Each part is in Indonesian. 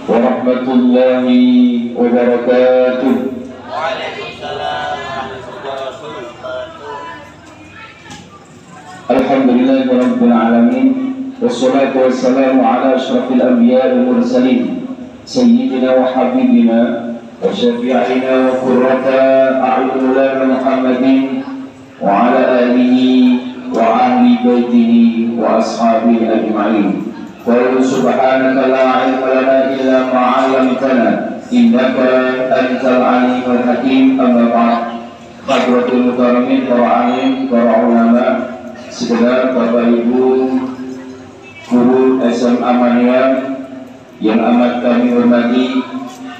warahmatullahi wabarakatuh. Waalaikumsalam warahmatullahi wabarakatuh. Alhamdulillahirabbil alamin. Wassalatu wassalamu ala asyrafil anbiya'i wal mursalin sayyidina wa habibina wa syafi'ina wa qurrata a'yunina Muhammadin wa ala alihi wa ahli baitihi wa ashabihi ajma'in. Wa subhanaka la ilma lana illa ma 'allamtana innaka antal alimul hakim. Amma ba'd. Hadratul mukaramin, para alim, para ulama, segenap Bapak Ibu guru SMA Maniang yang amat kami hormati,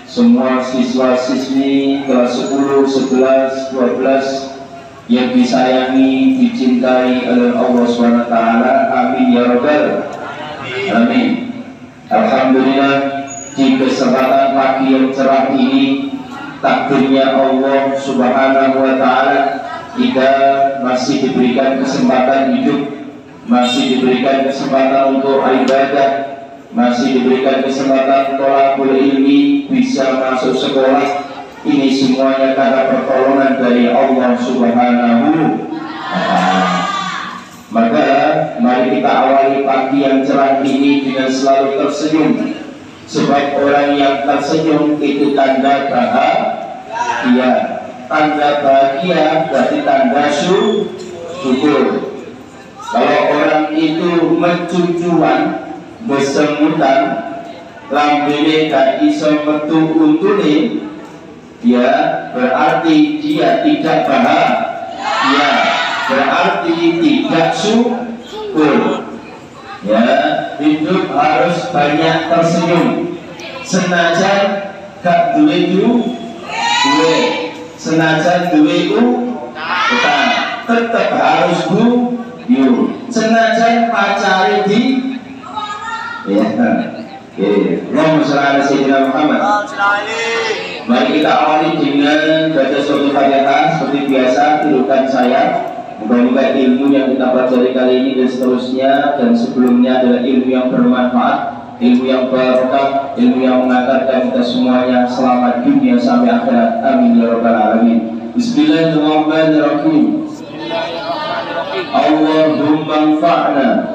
semua siswa-siswi kelas 10, 11, 12 yang disayangi, dicintai oleh Allah SWT. Amin ya rabbal alamin. Alhamdulillah, di kesempatan pagi yang cerah ini, takdirnya Allah Subhanahu wa Ta'ala, kita masih diberikan kesempatan hidup, masih diberikan kesempatan untuk ibadah, masih diberikan kesempatan thalabul ilmi, bisa masuk sekolah. Ini semuanya karena pertolongan dari Allah Subhanahu wa Ta'ala. Maka mari kita awali pagi yang cerah ini dengan selalu tersenyum, sebab orang yang tersenyum itu tanda bahagia. Tanda bahagia berarti tanda syukur. Kalau orang itu mencucuan, besemutan, lambene gak iso metu untune, ya berarti dia tidak bahagia, berarti tidak syukur. Ya, hidup harus banyak tersenyum. Senajan gak duwe senajan duwe utang, tetap harus senajan pacari di Allahumma sholli ala sayyidina Muhammad. Mari kita awali dengan baca surat Al-Fatihah seperti biasa. Tirukan saya. Moga-moga ilmu yang kita pelajari kali ini dan seterusnya dan sebelumnya adalah ilmu yang bermanfaat, ilmu yang barokah, ilmu yang mengantarkan kita semuanya selamat dunia sampai akhirat. Amin ya rabbal alamin. Bismillahirrahmanirrahim. Allahumma anfa'na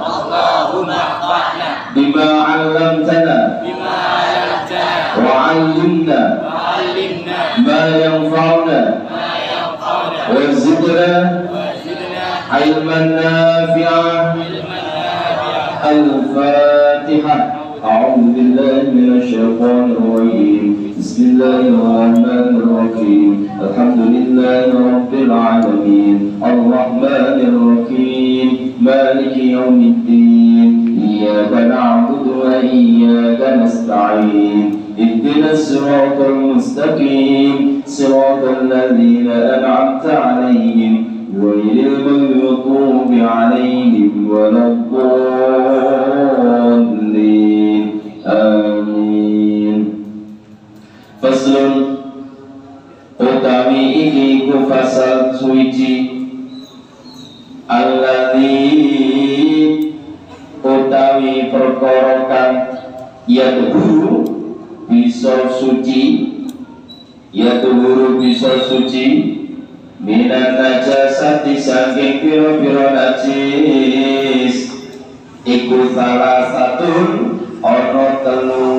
bima 'allamtana wa 'allimna ma yanfa'una wa zidna ilman nafi'an. Al-Fatihah. A'udzu billahi minasy syaithanir rajim. Bismillahirrahmanirrahim. Alhamdulillahi rabbil alamin. Arrahmanir rahim. Maliki yaumiddin. Iyyaka na'budu wa iyyaka nasta'in. Ihdinas siratal mustaqim. Siratal ladzina an'amta 'alaihim ghairil maghdubi 'alaihim waladdallin. Amin. Faslun utawi iki ku fasal suci alladzi utawi perkara kang yatuhuru bisa suci, yatuhuru bisa suci minan najasati saking pira-pira najis iku salah satun ono telu.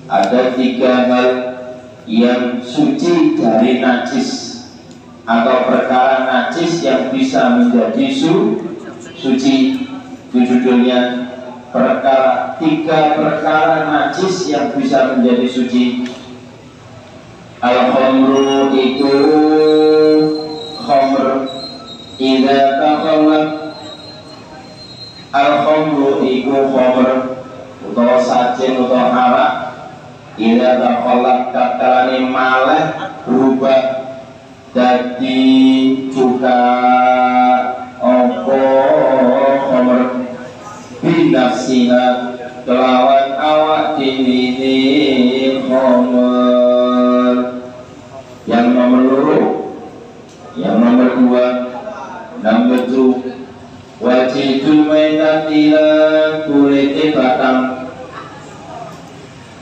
Ada 3 hal yang suci dari najis atau perkara najis yang bisa menjadi suci. Itu judulnya perkara, 3 perkara najis yang bisa menjadi suci. Al-khamru itu khamr idza takhallat. Al-khamru itu khamr utawa sajen utawa arak idza takhallat kakalane maleh berubah dadi juga apa khamr binafsiha kelawan awak dhewe khamr. Yang nomor 2, yang nomor 2, number 2, wajibul maitati la kulite batang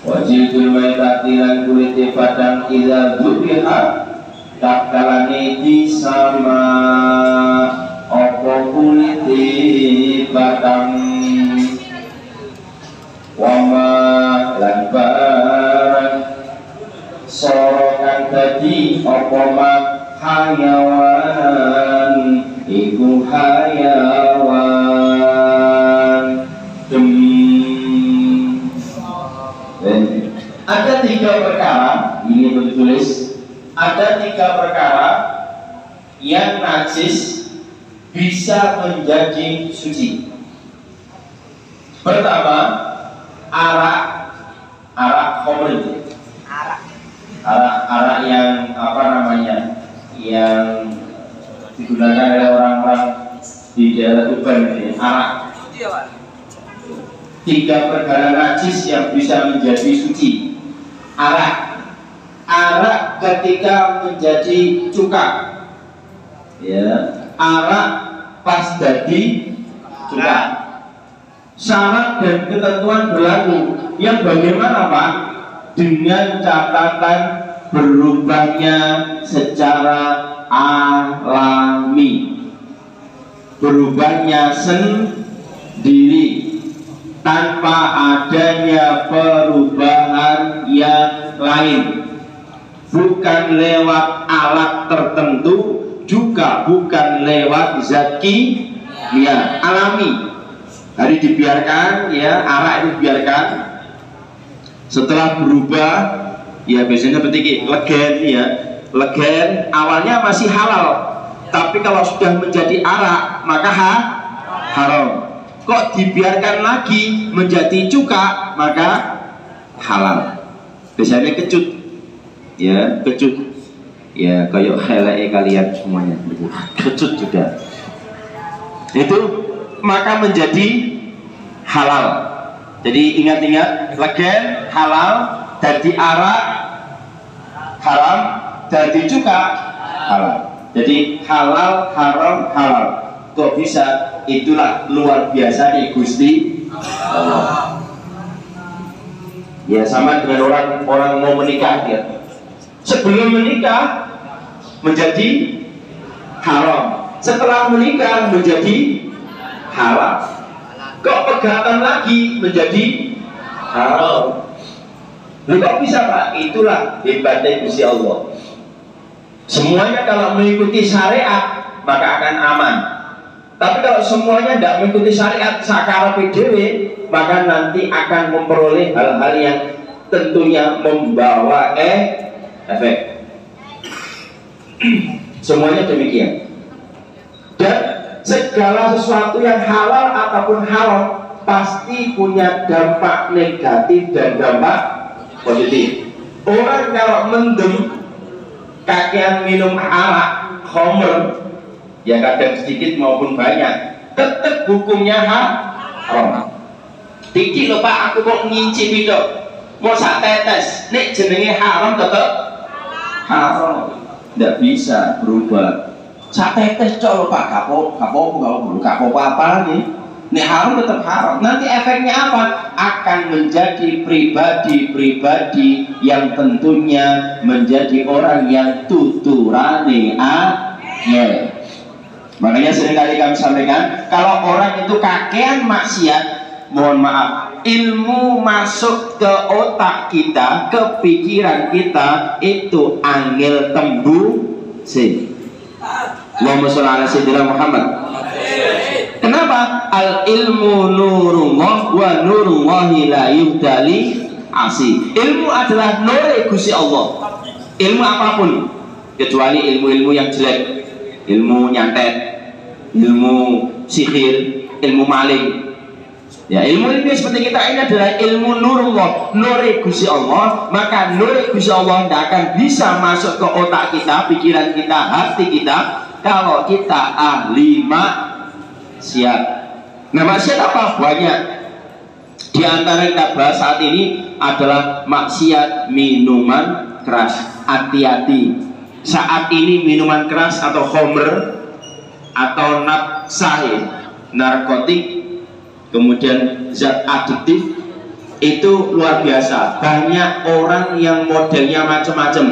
Wajibul maitati lan kulite padang idza dzubiha takalane disama apa kulite padang wama lan barang sorokan dadi apa ma hayawan iku hayawan ada 3 perkara ini yang ditulis, ada 3 perkara yang najis bisa menjadi suci. Pertama, arak khamr, arak yang apa namanya, yang digunakan oleh orang-orang di daerah Tuban ini, arak. 3 perkara najis yang bisa menjadi suci. Arak ketika menjadi cuka, ya, arak pas jadi cuka. Syarat dan ketentuan berlaku. Yang bagaimana Pak? Dengan catatan berubahnya secara alami, berubahnya sendiri tanpa adanya perubahan yang lain, bukan lewat alat tertentu, juga bukan lewat zat kimia, alami. Hari dibiarkan, ya, arak itu dibiarkan, setelah berubah, ya biasanya seperti legen, ya, legen awalnya masih halal, tapi kalau sudah menjadi arak maka haram. Kok dibiarkan lagi menjadi cuka maka halal. Biasanya kecut, ya, kecut, ya, kayak helai kalian semuanya, kecut juga. Itu maka menjadi halal. Jadi ingat-ingat, legen halal, jadi arak haram, jadi cuka halal. Jadi halal, haram, halal. Kok bisa? Itulah luar biasa di Gusti Allah. Ya sama dengan orang mau menikah, ya. Sebelum menikah menjadi haram, setelah menikah menjadi halal. Kok pegatan lagi menjadi haram? Kok bisa Pak? Itulah hebatnya Gusti Allah. Semuanya kalau mengikuti syariat maka akan aman. Tapi kalau semuanya tidak mengikuti syariat sakara PDW, maka nanti akan memperoleh hal-hal yang tentunya membawa efek. Semuanya demikian. Dan segala sesuatu yang halal ataupun haram pasti punya dampak negatif dan dampak positif. Orang kalau mendem kakean minum arak, khamr, ya kadang sedikit maupun banyak, tetap hukumnya haram. Dikit lho Pak, aku kok ngincip itu, mau sak tetes, nek jenenge haram tetap haram, tidak bisa berubah. Sak tetes cok lho Pak, kapo apa nih? Nek haram tetap haram. Nanti efeknya apa? Akan menjadi pribadi-pribadi yang tentunya menjadi orang yang tuturane ya. Makanya seringkali kami sampaikan, kalau orang itu kakean maksiat, mohon maaf, ilmu masuk ke otak kita, ke pikiran kita itu angel tembus. Allahumma sholli ala sayyidina Muhammad. Kenapa? Al ilmu nurullah wa nurullahi la yuhdali asi. Ilmu adalah nur Gusti Allah. Ilmu apapun, kecuali ilmu-ilmu yang jelek, ilmu nyantet, ilmu sihir, ilmu maling. Ya, ilmu seperti kita ini adalah ilmu nurullah, nur Gusti Allah. Maka nur Gusti Allah tidak akan bisa masuk ke otak kita, pikiran kita, hati kita kalau kita ahli maksiat. Nah, maksiat apa? Banyak. Di antara kita bahas saat ini adalah maksiat minuman keras. Hati-hati. Saat ini minuman keras atau khamr atau nafsah, narkotik, kemudian zat adiktif, itu luar biasa. Banyak orang yang modelnya macam-macam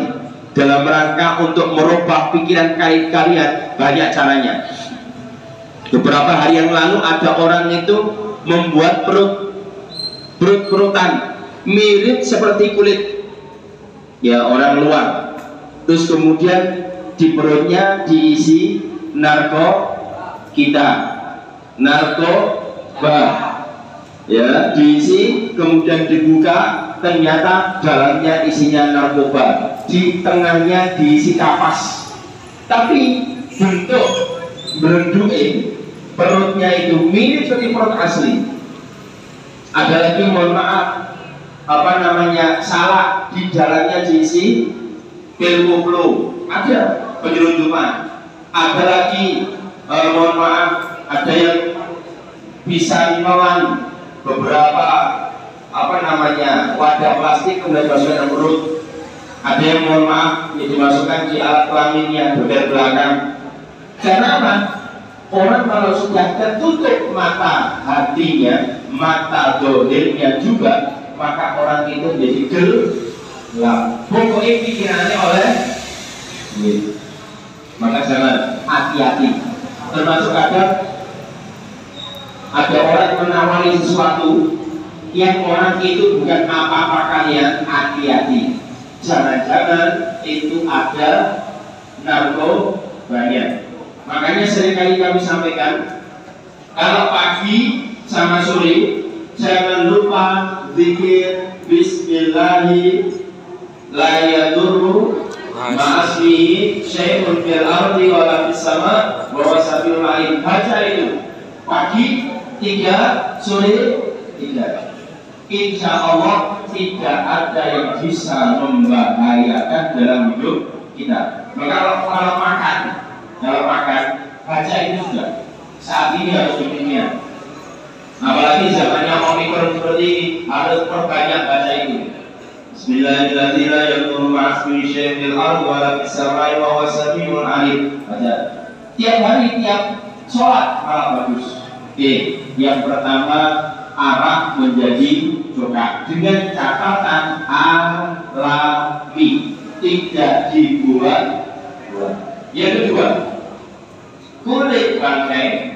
dalam rangka untuk merubah pikiran kalian. Banyak caranya. Beberapa hari yang lalu ada orang itu membuat perut-perutan mirip seperti kulit ya orang luar. Terus kemudian di perutnya diisi narkoba, ya, diisi, kemudian dibuka, ternyata dalamnya isinya narkoba, di tengahnya diisi kapas, tapi bentuk bentuknya perutnya itu mirip seperti perut asli. Ada lagi, mohon maaf, salah, di dalamnya diisi pil koplo, ada penyelundupan. Ada lagi, mohon maaf, ada yang bisa menelan beberapa wadah plastik kemudian dimasukkan ke perut. Ada yang, mohon maaf, yang dimasukkan di alat kelaminnya bagian belakang. Karena apa? Orang kalau sudah tertutup mata hatinya, mata dohirnya juga, maka orang itu menjadi gelap. Pokoknya pikirannya oleh maka jangan, hati-hati. Termasuk ada orang menawari sesuatu yang orang itu bukan apa-apa kalian, hati-hati. Jangan-jangan itu ada narkobanya. Makanya seringkali kami sampaikan, kalau pagi sama sore jangan lupa zikir Bismillahi la yadurru ma'asmihi syai'un fil ardi wa la fis sama wa huwa samiul alim. Baca itu pagi 3, sore 3. Insya Allah tidak ada yang bisa membahayakan dalam hidup kita. Maka kalau makan baca itu sudah. Saat ini harus demikian. Apalagi zamannya Omikron seperti ini, harus perbanyak baca itu. Bismillahirrahmanirrahim. Baca tiap hari, tiap sholat malah bagus. Yang pertama, arah menjadi doa dengan catatan alami, tidak dibuat. Yang kedua, kulit bangkai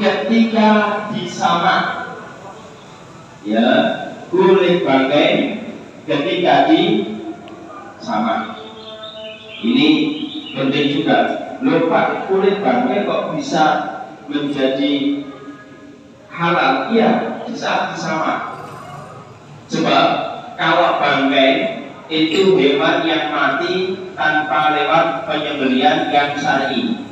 ketika disamak, ya, kulit bangkai ketika disamak ini penting juga. Lupa kulit bangkai kok bisa menjadi halal? Iya, di saat disamak. Sebab kalau bangkai itu hewan yang mati tanpa lewat penyembelihan yang syar'i.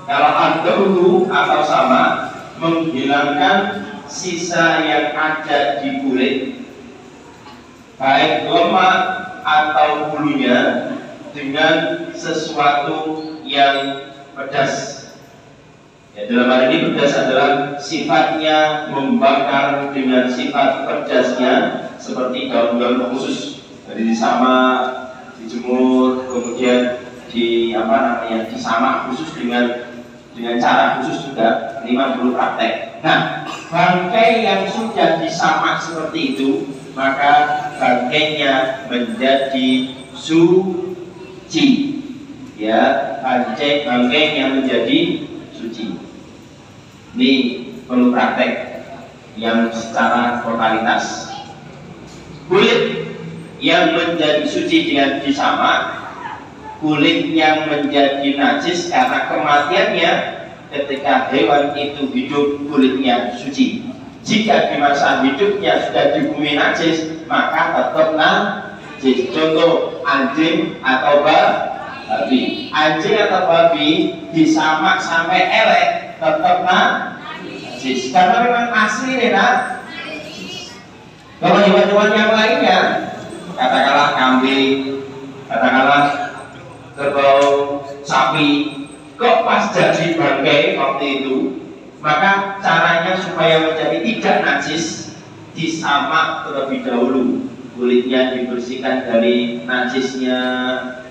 Kalau ad-dawru atau sama, menghilangkan sisa yang ada di kulit, baik lemak atau bulunya, dengan sesuatu yang pedas. Ya, dalam hal ini pedas adalah sifatnya membakar dengan sifat pedasnya, seperti daun-daun khusus. Jadi sama dijemur, kemudian disamak khusus dengan cara khusus juga. Ini perlu praktek. Nah, bangkai yang sudah disamak seperti itu, maka bangkainya menjadi suci. Ya, bangkainya menjadi suci. Ini perlu praktek yang secara totalitas. Kulit yang menjadi suci dengan disamak, kulit yang menjadi najis karena kematiannya. Ketika hewan itu hidup, kulitnya suci. Jika di masa hidupnya sudah di bumi najis, maka tetap najis. Contoh, anjing atau babi. Anjing atau babi disamak sampai elek, tetap najis. Karena memang asli Kalau hewan-hewan yang lainnya, katakanlah kambing, katakanlah kerbau, sapi, kok pas jadi bangkai waktu itu, maka caranya supaya menjadi tidak najis, disamak terlebih dahulu. Kulitnya dibersihkan dari najisnya,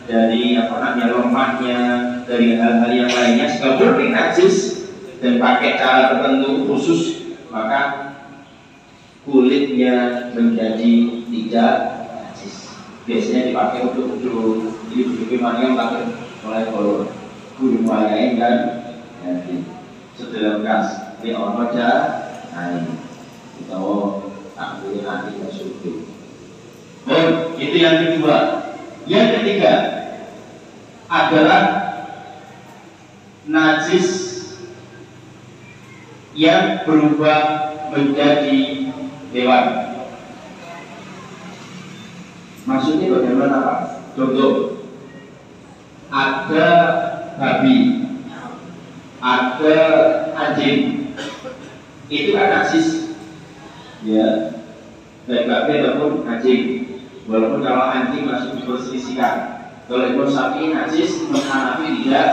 dari lemahnya, dari hal-hal yang lainnya, sehingga murni najis, dan pakai cara tertentu khusus, maka kulitnya menjadi tidak najis. Biasanya dipakai untuk ini begitu mana pakai mulai kalau kudu mulai kan jadi setelah gas di orang aja naik kita ambil nanti masuk itu. Itu yang kedua. Yang ketiga adalah najis yang berubah menjadi hewan. Maksudnya bagaimana Pak? Contoh, ada babi, ada anjing, itu kan najis, ya, baik babi ataupun anjing. Walaupun kalau anjing masih diperselisihkan, kalau ekor sapi najis, Hanafi tidak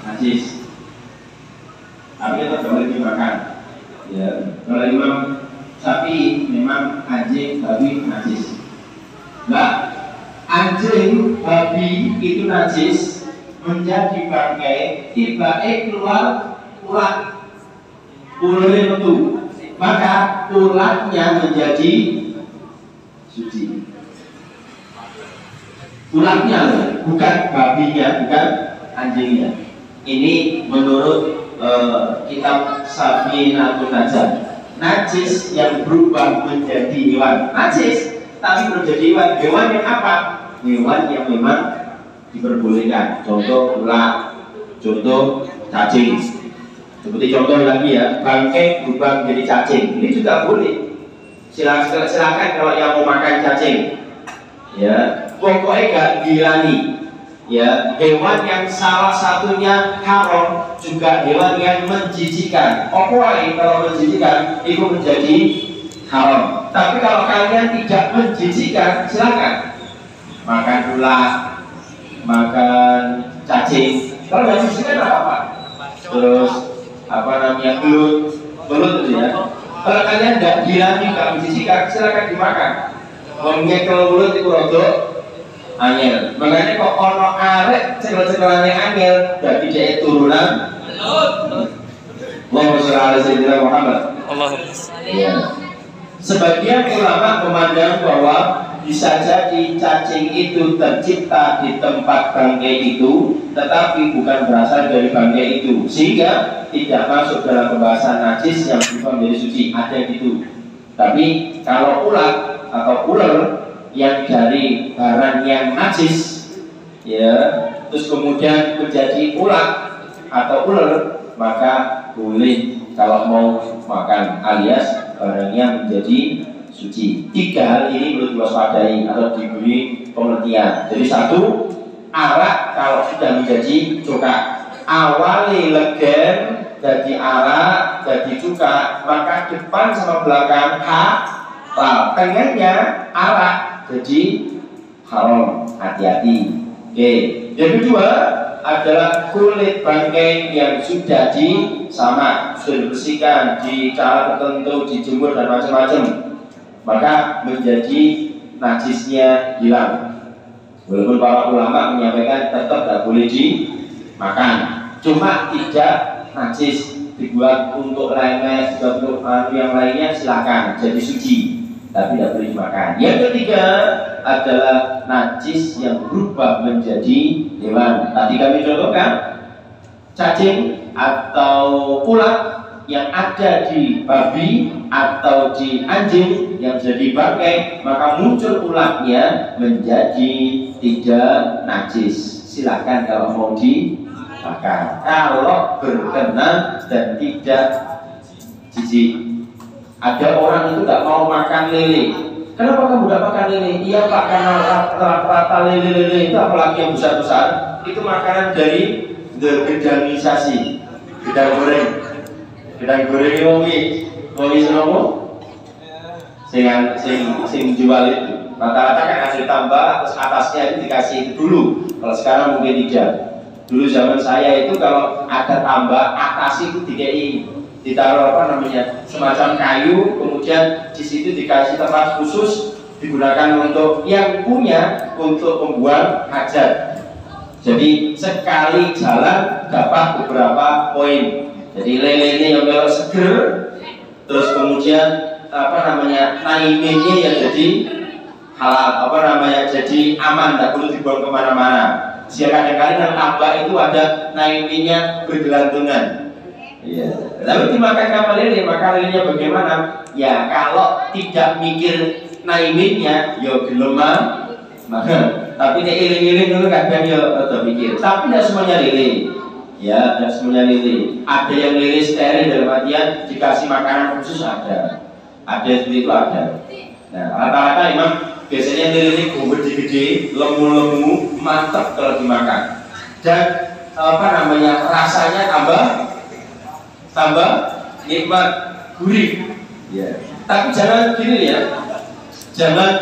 najis, tapi tetap boleh dimakan. Ya, kalau Imam Syafi'i memang anjing, babi najis. Nah, anjing, babi itu najis menjadi bangkai, tiba-tiba keluar ulat, ulatnya itu, maka ulatnya menjadi suci. Ulatnya, bukan babinya, bukan anjingnya. Ini menurut kitab Safinatun Najah, najis yang berubah menjadi hewan, najis tapi menjadi hewan. Hewan yang apa? Hewan yang memang diperbolehkan. Contoh ulat, contoh cacing. Seperti contoh lagi ya, bangkai berubah menjadi cacing. Ini juga boleh. Silakan kalau yang mau makan cacing. Ya, pokoknya gak gilani. Ya, hewan yang salah satunya haram, juga hewan yang menjijikan. Pokoknya kalau menjijikan itu menjadi haram. Tapi kalau kalian tidak menjijikan, silakan makan ulat, makan cacing. Kalau nggak menjijikan apa-apa. Terus apa namanya belut itu ya. Kalau kalian tidak gilani, nggak menjijikan, silakan dimakan. Mengekel belut itu rodok angel. Makanya kok ono arek cekel-cekelane angel berarti dia turunan Allahumma sholli ala sayyidina Muhammad. Ya. Sebagian ulama memandang bahwa bisa jadi cacing itu tercipta di tempat bangkai itu, tetapi bukan berasal dari bangkai itu, sehingga tidak masuk dalam pembahasan najis yang berubah menjadi suci. Ada gitu. Tapi kalau ulat atau ular yang dari barang yang najis, ya, terus kemudian menjadi ulat atau ular, maka boleh kalau mau makan, alias barangnya menjadi suci. Tiga hal ini perlu diwaspadai atau diberi pengertian. Jadi satu, arak kalau sudah menjadi cuka, awali legen jadi arak jadi cuka, maka depan sama belakang halal, tengahnya arak jadi haram. Hati-hati. Oke. Yang kedua adalah kulit bangkai yang sudah disamak, sudah dibersihkan, di cara tertentu, dijemur dan macam-macam, maka menjadi najisnya hilang. Walaupun para ulama menyampaikan tetap tidak boleh dimakan, cuma tidak najis, dibuat untuk remes, untuk yang lainnya silakan, jadi suci, tapi tidak boleh dimakan. Yang ketiga adalah najis yang berubah menjadi hewan. Tadi kami contohkan cacing atau ulat yang ada di babi atau di anjing yang jadi bangkai, maka muncul ulatnya menjadi tidak najis. Silakan kalau mau dimakan, kalau berkenan dan tidak jijik. Ada orang itu tidak mau makan lele. Kenapa kamu tidak makan lele? Iya Pak, karena rata-rata lele itu, apalagi yang besar-besar, itu makanan dari degedanisasi, gedang goreng. Gedang goreng wongi senopo? Sing jual itu rata-rata kan hasil tambah, terus atasnya itu dikasih itu dulu. Kalau sekarang mungkin tidak. Dulu zaman saya itu kalau ada tambah, atas itu ditaruh apa namanya, semacam kayu, kemudian di situ dikasih tempat khusus digunakan untuk yang punya untuk membuang hajat. Jadi sekali jalan dapat beberapa poin. Jadi lele ini yang kalau seger, terus kemudian naiminnya ya jadi halal, jadi aman, tak perlu dibuang kemana-mana. Jika kadang-kadang yang tambah itu ada naiminnya bergelantungan. Iya. Lalu dimakan kapal lele, maka lelenya bagaimana? Ya kalau tidak mikir naiminnya, yo gelema, maka tapi nek iling-iling dulu kadang yo mikir. Tapi tidak semuanya lele. Ya, tidak semuanya lele. Ada yang lele steril dalam artian dikasih makanan khusus ada. Ada seperti itu ada. Nah, rata-rata memang biasanya lele gede-gede, lemu-lemu, mantap kalau dimakan. Dan rasanya tambah nikmat, gurih. Ya. Tapi jangan gini ya, jangan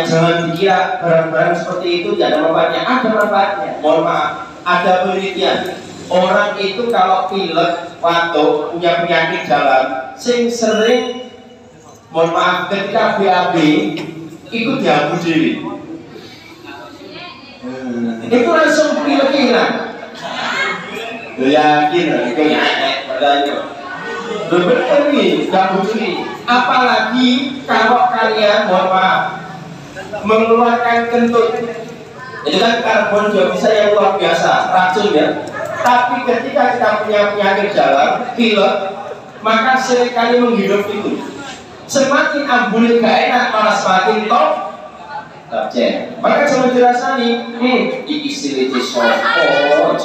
jangan dikira barang-barang seperti itu tidak ada manfaatnya. Ada manfaatnya. Mohon maaf, ada penelitian. Orang itu kalau pilek, batuk, punya penyakit dalam, sering mohon maaf ketika BAB ikut diambu diri. Itu langsung pilek hilang. Yakin, itu ya. Benar nih, gak butuh. Apalagi kalau kalian mohon maaf mengeluarkan kentut, itu kan karbon dioksida yang luar biasa, racun ya. Tapi ketika kita punya penyakit dalam, pilek, maka seringkali menghirup itu. Semakin ambulan gak enak, malah semakin top. Maka cuma dirasani, iki siliti sopo.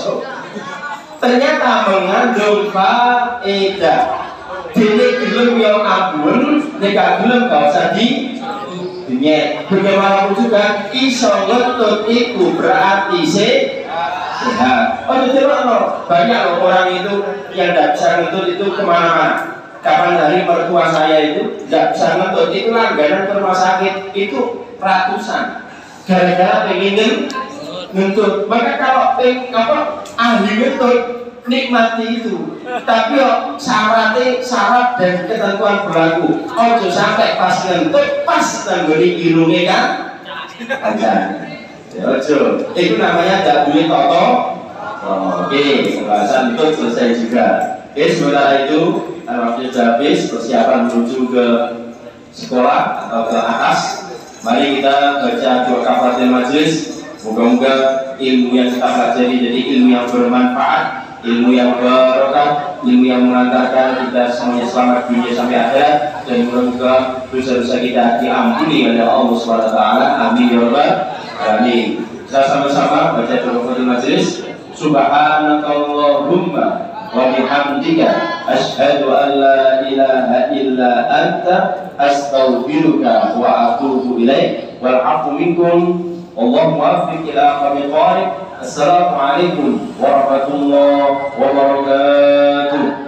Ternyata mengandung faedah. Dene gelem yang ambun, nek gelem gak usah dinyek. Bagaimanapun juga iso ngetut iku berarti sehat. Oh betul, banyak loh orang itu yang tidak bisa ngetut itu kemana-mana. Kapan hari mertua saya itu tidak bisa ngetut, itu langganan ke rumah sakit itu ratusan. Gara-gara pengen ngentut. Maka kalau ahli ngentut nikmati itu. Tapi syarat dan ketentuan berlaku. Ojo sampai pas ngentut pas tangguli irungnya kan aja. Ya ojo. Itu namanya tidak boleh toto. Oke, pembahasan itu selesai juga. Oke, sementara itu waktu sudah habis, persiapan menuju ke sekolah atau ke atas. Mari kita baca dua kafaratul majelis. Moga-moga ilmu yang kita pelajari jadi ilmu yang bermanfaat, ilmu yang barokah, ilmu yang mengantarkan kita semuanya selamat dunia sampai akhirat, dan moga-moga dosa-dosa kita diampuni oleh Allah Subhanahu wa taala. Amin ya rabbal alamin. Kita sama-sama baca dua kafaratul majelis. Subhanakallahumma wa bihamdika asyhadu an la ilaha illa anta astaghfiruka wa atubu ilaik. Wal 'afwu minkum. Wallahu muwaffiq ila aqwamit thariq. Assalamualaikum warahmatullahi wabarakatuh.